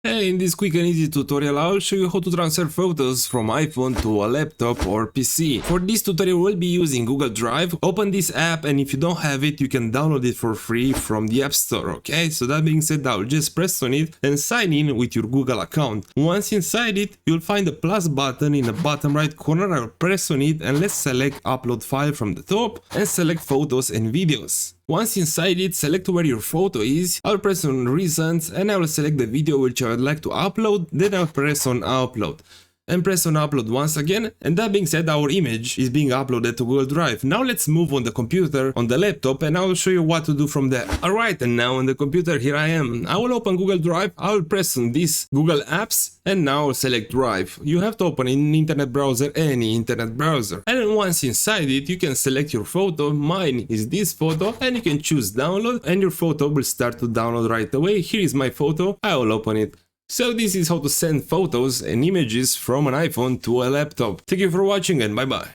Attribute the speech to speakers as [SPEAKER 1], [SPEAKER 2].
[SPEAKER 1] Hey, in this quick and easy tutorial I'll show you how to transfer photos from iPhone to a laptop or PC. For this tutorial we'll be using Google Drive. Open this app and if you don't have it you can download it for free from the App Store, okay? So that being said, I'll just press on it and sign in with your Google account. Once inside it, you'll find the plus button in the bottom right corner. I'll press on it and let's select upload file from the top and select photos and videos. Once inside it, select where your photo is, I'll press on recent and I will select the video which I would like to upload, then I'll press on upload. And press on upload once again, and that being said, our image is being uploaded to Google Drive. Now let's move on the computer, on the laptop, and I will show you what to do from there. Alright, and now on the computer, here I am. I will open Google Drive, I will press on this Google Apps, and now I'll select Drive. You have to open in internet browser, any internet browser. And then once inside it, you can select your photo. Mine is this photo, and you can choose download, and your photo will start to download right away. Here is my photo, I will open it. So this is how to send photos and images from an iPhone to a laptop. Thank you for watching and bye bye.